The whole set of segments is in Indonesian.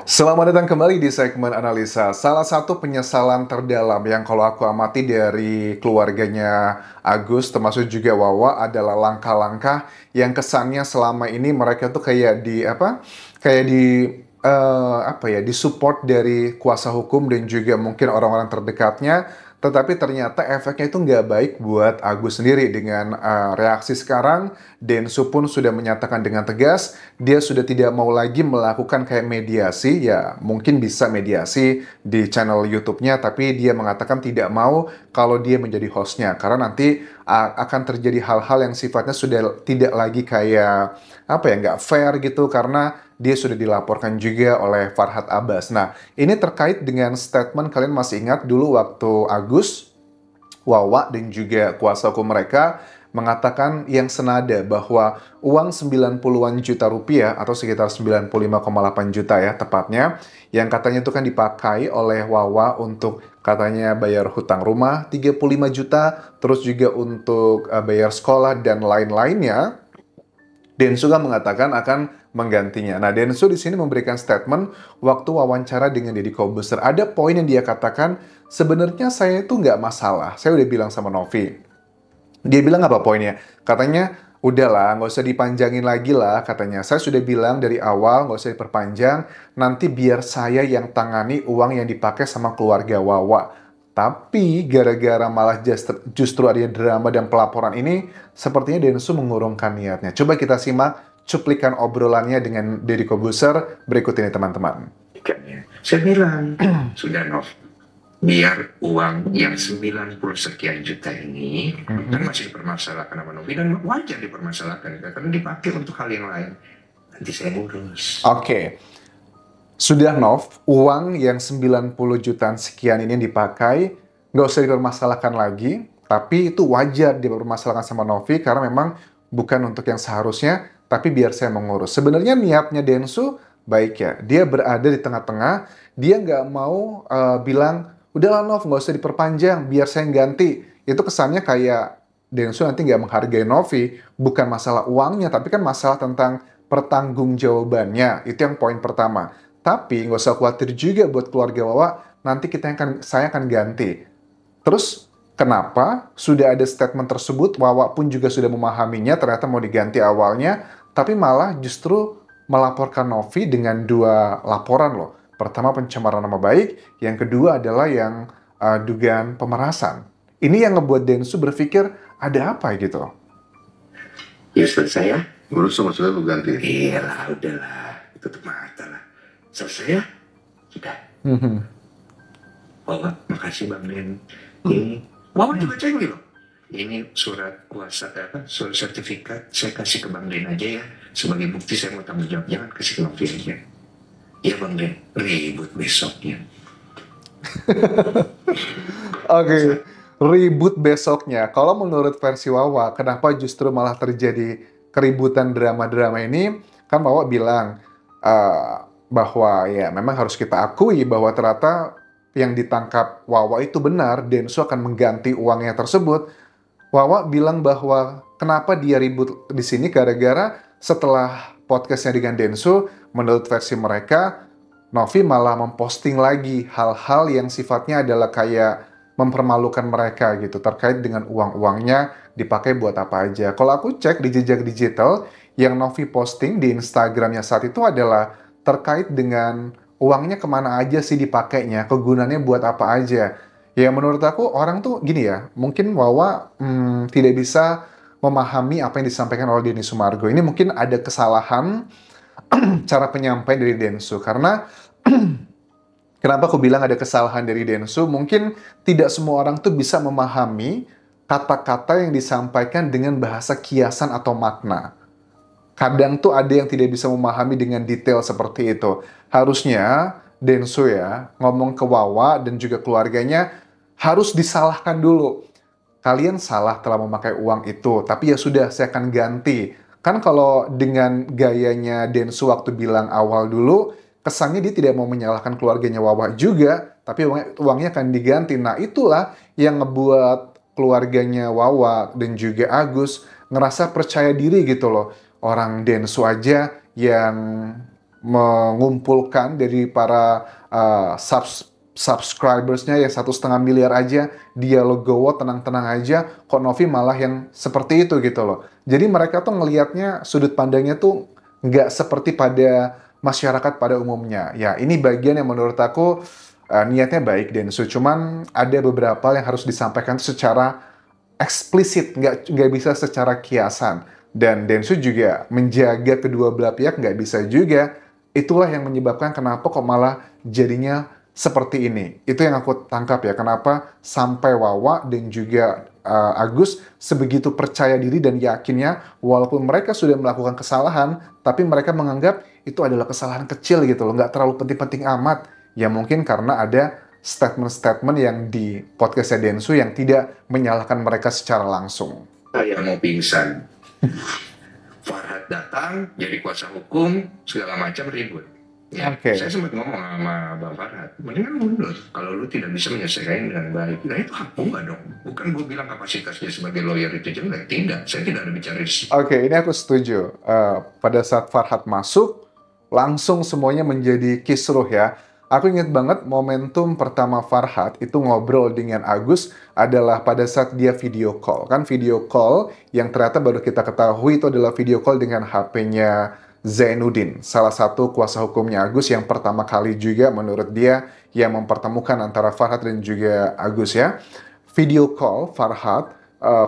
Selamat datang kembali di segmen analisa. Salah satu penyesalan terdalam yang kalau aku amati dari keluarganya Agus, termasuk juga Wawa, adalah langkah-langkah yang kesannya selama ini mereka tuh kayak di apa? Kayak di apa ya? Disupport dari kuasa hukum dan juga mungkin orang-orang terdekatnya. Tetapi ternyata efeknya itu nggak baik buat Agus sendiri dengan reaksi sekarang. Densu pun sudah menyatakan dengan tegas dia sudah tidak mau lagi melakukan kayak mediasi, ya mungkin bisa mediasi di channel YouTube-nya, tapi dia mengatakan tidak mau kalau dia menjadi hostnya, karena nanti akan terjadi hal-hal yang sifatnya sudah tidak lagi kayak apa ya, nggak fair gitu, karena dia sudah dilaporkan juga oleh Farhad Abbas. Nah, ini terkait dengan statement, kalian masih ingat dulu waktu Agus, Wawa, dan juga kuasa hukum mereka mengatakan yang senada bahwa uang 90-an juta rupiah atau sekitar 95,8 juta ya tepatnya, yang katanya itu kan dipakai oleh Wawa untuk katanya bayar hutang rumah 35 juta, terus juga untuk bayar sekolah dan lain-lainnya. Densu kan mengatakan akan menggantinya. Nah, Densu di sini memberikan statement waktu wawancara dengan Deddy Corbuzier. Ada poin yang dia katakan, sebenarnya saya itu nggak masalah. Saya udah bilang sama Novi. Dia bilang apa poinnya? Katanya, udahlah, nggak usah dipanjangin lagi lah, katanya. Saya sudah bilang dari awal, nggak usah diperpanjang, nanti biar saya yang tangani uang yang dipakai sama keluarga Wawa. Tapi gara-gara malah justru ada drama dan pelaporan ini, sepertinya Densu mengurungkan niatnya. Coba kita simak cuplikan obrolannya dengan Deddy Corbuzier berikut ini, teman-teman. Saya bilang, sudah Nov, biar uang yang 90 sekian juta ini kan masih dipermasalahkan sama Novi, dan wajar dipermasalahkan karena dipakai untuk hal yang lain. Nanti saya urus. Oke. Sudah Nov, uang yang 90 jutaan sekian ini dipakai, nggak usah dipermasalahkan lagi, tapi itu wajar dipermasalahkan sama Novi karena memang bukan untuk yang seharusnya, tapi biar saya mengurus. Sebenarnya niatnya Densu baik ya, dia berada di tengah-tengah, dia nggak mau bilang, udahlah Nov, nggak usah diperpanjang, biar saya yang ganti. Itu kesannya kayak Densu nanti nggak menghargai Novi, bukan masalah uangnya, tapi kan masalah tentang pertanggungjawabannya. Itu yang poin pertama. Tapi nggak usah khawatir juga buat keluarga Wawa, nanti saya akan ganti. Terus kenapa sudah ada statement tersebut, Wawa pun juga sudah memahaminya, ternyata mau diganti awalnya, tapi malah justru melaporkan Novi dengan dua laporan loh. Pertama pencemaran nama baik, yang kedua adalah yang dugaan pemerasan. Ini yang ngebuat Densu berpikir, ada apa gitu? Ya selesai ya. Urus sama saya lu ganti. Iyalah, udahlah, tutup mata lah. Selesai ya? Sudah. Wawa, makasih Bang Den. Ini Wawa juga cengli loh. Ini surat kuasa surat sertifikat saya kasih ke Bang Den aja ya, sebagai bukti saya mau tanggung jawab. Jangan kasih ke Novi aja. Ya Bang Den, ribut besoknya. Oke, ribut besoknya. Kalau menurut versi Wawa, kenapa justru malah terjadi keributan drama-drama ini? Kan Wawa bilang bahwa ya memang harus kita akui bahwa ternyata yang ditangkap Wawa itu benar, Densu akan mengganti uangnya tersebut. Wawa bilang bahwa kenapa dia ribut di sini gara-gara setelah podcastnya dengan Densu, menurut versi mereka, Novi malah memposting lagi hal-hal yang sifatnya adalah kayak mempermalukan mereka gitu, terkait dengan uang-uangnya dipakai buat apa aja. Kalau aku cek di jejak digital, yang Novi posting di Instagramnya saat itu adalah terkait dengan uangnya kemana aja sih dipakainya, kegunaannya buat apa aja. Ya menurut aku orang tuh gini ya, mungkin Wawa tidak bisa memahami apa yang disampaikan oleh Denny Sumargo. Ini mungkin ada kesalahan cara penyampaian dari Densu, karena kenapa aku bilang ada kesalahan dari Densu? Mungkin tidak semua orang tuh bisa memahami kata-kata yang disampaikan dengan bahasa kiasan atau makna. Kadang tuh ada yang tidak bisa memahami dengan detail seperti itu. Harusnya Densu ya ngomong ke Wawa dan juga keluarganya harus disalahkan dulu. Kalian salah telah memakai uang itu, tapi ya sudah, saya akan ganti. Kan kalau dengan gayanya Densu waktu bilang awal dulu, kesannya dia tidak mau menyalahkan keluarganya Wawa juga, tapi uangnya akan diganti. Nah itulah yang ngebuat keluarganya Wawa dan juga Agus ngerasa percaya diri gitu loh. Orang Densu aja yang mengumpulkan dari para subscribersnya yang 1,5 miliar aja, dia legowo tenang-tenang aja, kok Novi malah yang seperti itu gitu loh. Jadi mereka tuh ngelihatnya, sudut pandangnya tuh nggak seperti pada masyarakat pada umumnya. Ya, ini bagian yang menurut aku niatnya baik, Densu. Cuman ada beberapa yang harus disampaikan secara eksplisit, nggak bisa secara kiasan. Dan Densu juga menjaga kedua belah pihak nggak bisa juga. Itulah yang menyebabkan kenapa kok malah jadinya seperti ini. Itu yang aku tangkap ya, kenapa sampai Wawa dan juga Agus sebegitu percaya diri dan yakinnya, walaupun mereka sudah melakukan kesalahan, tapi mereka menganggap itu adalah kesalahan kecil gitu loh, nggak terlalu penting-penting amat. Ya mungkin karena ada statement-statement yang di podcastnya Densu yang tidak menyalahkan mereka secara langsung. Saya mau pingsan. Farhad datang, jadi kuasa hukum, segala macam ribut. Ya, saya sempat ngomong sama Bang Farhad, mendingan mundur kalau lu tidak bisa menyelesaikan dengan baik. Nah itu hak gua dong, bukan gua bilang kapasitasnya sebagai lawyer itu jelek. Tidak, saya tidak ada bicara di situ. Oke, ini aku setuju. Pada saat Farhad masuk, langsung semuanya menjadi kisruh ya. Aku ingat banget momentum pertama Farhad itu ngobrol dengan Agus adalah pada saat dia video call. Kan video call yang ternyata baru kita ketahui itu adalah video call dengan HP-nya Zainuddin, salah satu kuasa hukumnya Agus yang pertama kali juga menurut dia yang mempertemukan antara Farhad dan juga Agus ya. Video call Farhad,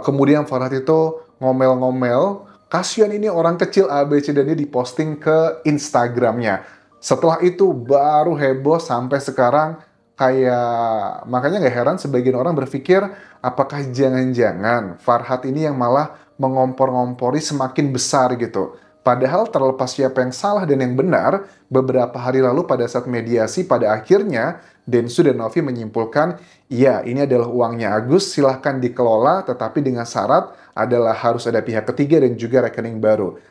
kemudian Farhad itu ngomel-ngomel, kasihan ini orang kecil ABC dan dia diposting ke Instagramnya. Setelah itu baru heboh sampai sekarang, kayak makanya nggak heran sebagian orang berpikir apakah jangan-jangan Farhad ini yang malah mengompor-ngompori semakin besar gitu. Padahal terlepas siapa yang salah dan yang benar, beberapa hari lalu pada saat mediasi pada akhirnya Densu dan Novi menyimpulkan, ya ini adalah uangnya Agus, silahkan dikelola tetapi dengan syarat adalah harus ada pihak ketiga dan juga rekening baru.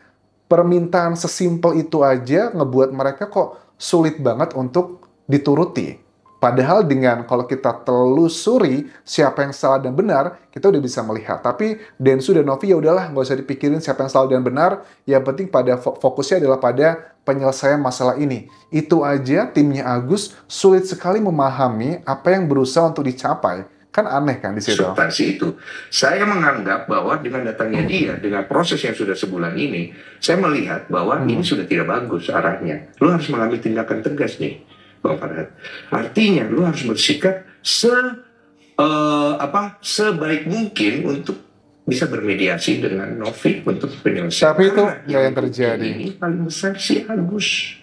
Permintaan sesimpel itu aja ngebuat mereka kok sulit banget untuk dituruti. Padahal dengan kalau kita telusuri siapa yang salah dan benar, kita udah bisa melihat. Tapi Densu dan Novi ya udahlah, nggak usah dipikirin siapa yang salah dan benar. Yang penting pada fokusnya adalah pada penyelesaian masalah ini. Itu aja timnya Agus sulit sekali memahami apa yang berusaha untuk dicapai. Kan aneh kan di situ. Substansi itu. Saya menganggap bahwa dengan datangnya dia, dengan proses yang sudah sebulan ini, saya melihat bahwa ini sudah tidak bagus arahnya. Lu harus mengambil tindakan tegas nih, Bang Farhad. Artinya lu harus bersikap sebaik mungkin untuk bisa bermediasi dengan Novi untuk penyelesaian. Tapi itu nggak yang terjadi. Ini paling besar si Agus.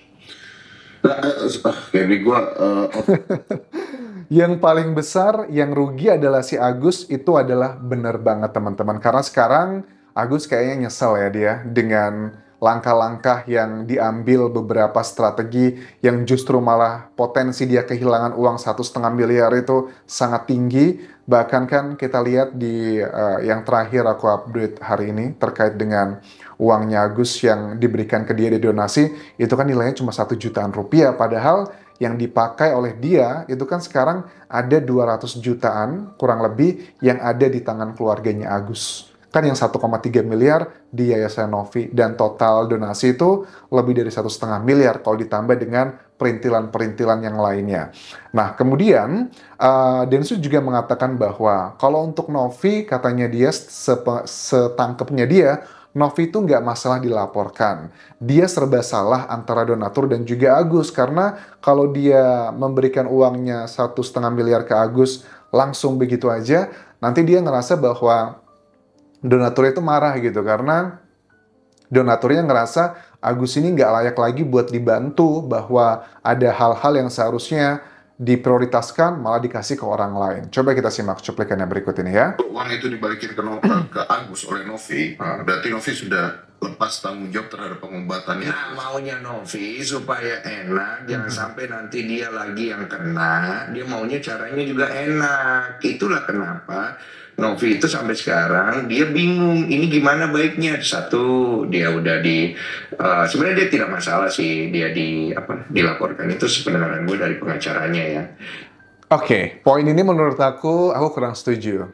Yang paling besar, yang rugi adalah si Agus, itu adalah benar banget teman-teman. Karena sekarang Agus kayaknya nyesel ya dia dengan langkah-langkah yang diambil, beberapa strategi yang justru malah potensi dia kehilangan uang 1,5 miliar itu sangat tinggi. Bahkan kan kita lihat di yang terakhir aku update hari ini terkait dengan uangnya Agus yang diberikan ke dia di donasi, itu kan nilainya cuma 1 jutaan rupiah. Padahal yang dipakai oleh dia itu kan sekarang ada 200 jutaan kurang lebih yang ada di tangan keluarganya Agus. Kan yang 1,3 miliar di Yayasan Novi dan total donasi itu lebih dari 1,5 miliar kalau ditambah dengan perintilan-perintilan yang lainnya. Nah kemudian Densu juga mengatakan bahwa kalau untuk Novi katanya dia setangkepnya dia, Novi itu nggak masalah dilaporkan. Dia serba salah antara donatur dan juga Agus. Karena kalau dia memberikan uangnya 1,5 miliar ke Agus langsung begitu aja, nanti dia ngerasa bahwa donatur itu marah gitu. Karena donaturnya ngerasa Agus ini nggak layak lagi buat dibantu, bahwa ada hal-hal yang seharusnya diprioritaskan malah dikasih ke orang lain. Coba kita simak cuplikannya berikut ini ya. Uang itu dibalikin ke Agus oleh Novi, berarti Novi sudah lepas tanggung jawab terhadap pengobatannya. Nah, maunya Novi supaya enak, jangan sampai nanti dia lagi yang kena. Dia maunya caranya juga enak. Itulah kenapa Novi itu sampai sekarang dia bingung ini gimana baiknya. Satu, dia udah sebenarnya dia tidak masalah sih dia dilaporkan, itu sebenarnya gue dari pengacaranya ya. Oke, poin ini menurut aku kurang setuju.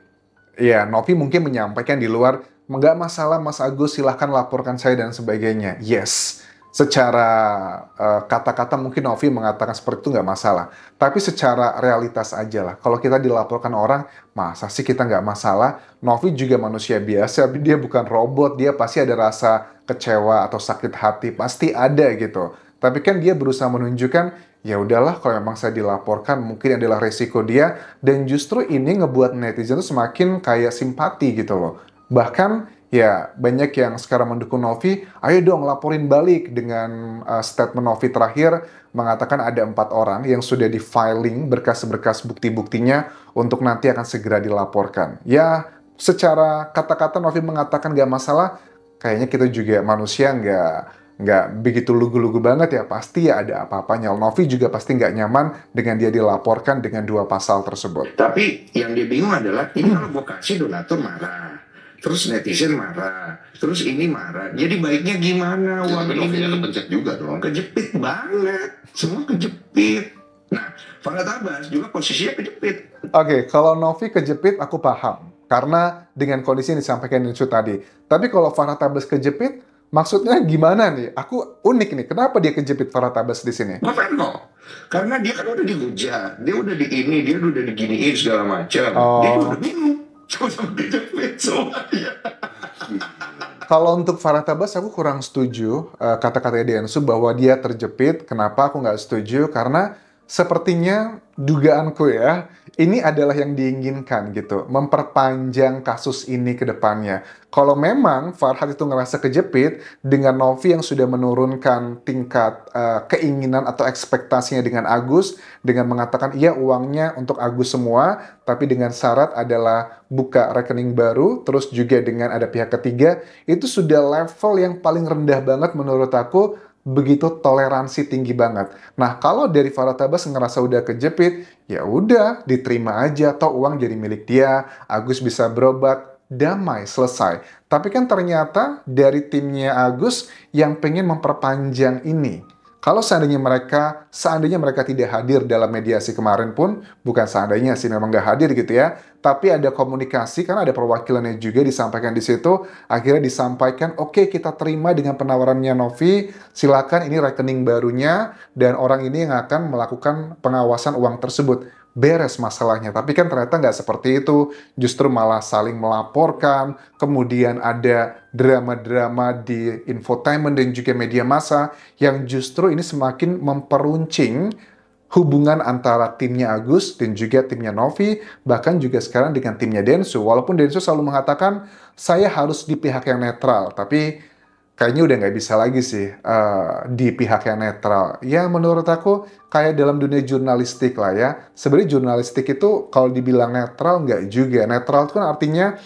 Ya, Novi mungkin menyampaikan di luar, nggak masalah Mas Agus, silahkan laporkan saya dan sebagainya. Yes, Secara kata-kata mungkin Novi mengatakan seperti itu nggak masalah. Tapi secara realitas aja lah. Kalau kita dilaporkan orang, masa sih kita nggak masalah? Novi juga manusia biasa, dia bukan robot. Dia pasti ada rasa kecewa atau sakit hati. Pasti ada gitu. Tapi kan dia berusaha menunjukkan, ya udahlah kalau memang saya dilaporkan, mungkin adalah resiko dia. Dan justru ini ngebuat netizen tuh semakin kayak simpati gitu loh. Bahkan ya, banyak yang sekarang mendukung Novi, ayo dong laporin balik dengan statement Novi terakhir mengatakan ada 4 orang yang sudah di-filing berkas-berkas bukti-buktinya untuk nanti akan segera dilaporkan. Ya, secara kata-kata Novi mengatakan gak masalah, kayaknya kita juga manusia nggak begitu lugu-lugu banget ya, pasti ya ada apa-apanya. Novi juga pasti nggak nyaman dengan dia dilaporkan dengan 2 pasal tersebut. Tapi yang dia bingung adalah, ini kalau gue kasih donatur marah. Terus netizen marah, terus ini marah. Jadi baiknya gimana uang ini? Kepencet juga dong. Kejepit banget, semua kejepit. Nah, Farhad Abbas juga posisinya kejepit. Oke, kalau Novi kejepit aku paham. Karena dengan kondisi yang disampaikan Insu tadi. Tapi kalau Farhad Abbas kejepit, maksudnya gimana nih? Aku unik nih, kenapa dia kejepit Farhad Abbas di sini? Kenapa? Karena dia kan udah dihujat, dia udah di ini, dia udah diginiin segala macam. Dia udah bingung. Sama kejepit semuanya. Kalau untuk Farhad Abbas aku kurang setuju kata-katanya Densu bahwa dia terjepit. Kenapa aku nggak setuju? Karena sepertinya dugaanku ya, ini adalah yang diinginkan gitu, memperpanjang kasus ini ke depannya. Kalau memang Farhad itu ngerasa kejepit dengan Novi yang sudah menurunkan tingkat keinginan atau ekspektasinya dengan Agus, dengan mengatakan iya uangnya untuk Agus semua, tapi dengan syarat adalah buka rekening baru, terus juga dengan ada pihak ketiga, itu sudah level yang paling rendah banget menurut aku, begitu toleransi tinggi banget. Nah, kalau dari Farhad Abbas ngerasa udah kejepit, ya udah diterima aja, toh uang jadi milik dia, Agus bisa berobat, damai, selesai. Tapi kan ternyata dari timnya Agus yang pengen memperpanjang ini. Kalau seandainya mereka tidak hadir dalam mediasi kemarin pun, bukan seandainya sih memang nggak hadir gitu ya, tapi ada komunikasi, karena ada perwakilannya juga disampaikan di situ, akhirnya disampaikan, oke, kita terima dengan penawarannya Novi, silakan ini rekening barunya, dan orang ini yang akan melakukan pengawasan uang tersebut. Beres masalahnya, tapi kan ternyata nggak seperti itu, justru malah saling melaporkan, kemudian ada drama-drama di infotainment dan juga media massa, yang justru ini semakin memperuncing hubungan antara timnya Agus dan juga timnya Novi, bahkan juga sekarang dengan timnya Densu. Walaupun Densu selalu mengatakan, saya harus di pihak yang netral, tapi kayaknya udah nggak bisa lagi sih di pihak yang netral. Ya menurut aku kayak dalam dunia jurnalistik lah ya. Sebenarnya jurnalistik itu kalau dibilang netral nggak juga. Netral itu kan artinya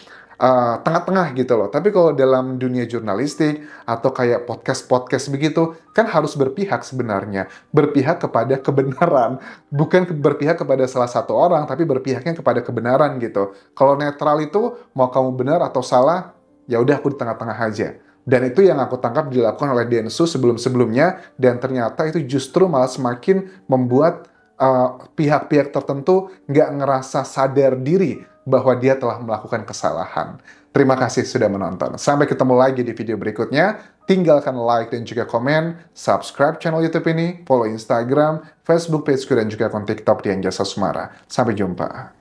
tengah-tengah gitu loh. Tapi kalau dalam dunia jurnalistik atau kayak podcast-podcast begitu, kan harus berpihak sebenarnya. Berpihak kepada kebenaran. Bukan berpihak kepada salah satu orang, tapi berpihaknya kepada kebenaran gitu. Kalau netral itu mau kamu benar atau salah, ya udah aku di tengah-tengah aja. Dan itu yang aku tangkap dilakukan oleh Densu sebelum-sebelumnya, dan ternyata itu justru malah semakin membuat pihak-pihak tertentu nggak ngerasa sadar diri bahwa dia telah melakukan kesalahan. Terima kasih sudah menonton. Sampai ketemu lagi di video berikutnya. Tinggalkan like dan juga komen, subscribe channel YouTube ini, follow Instagram, Facebook pageku, dan juga akun TikTok Dian Jasa Sumara. Sampai jumpa.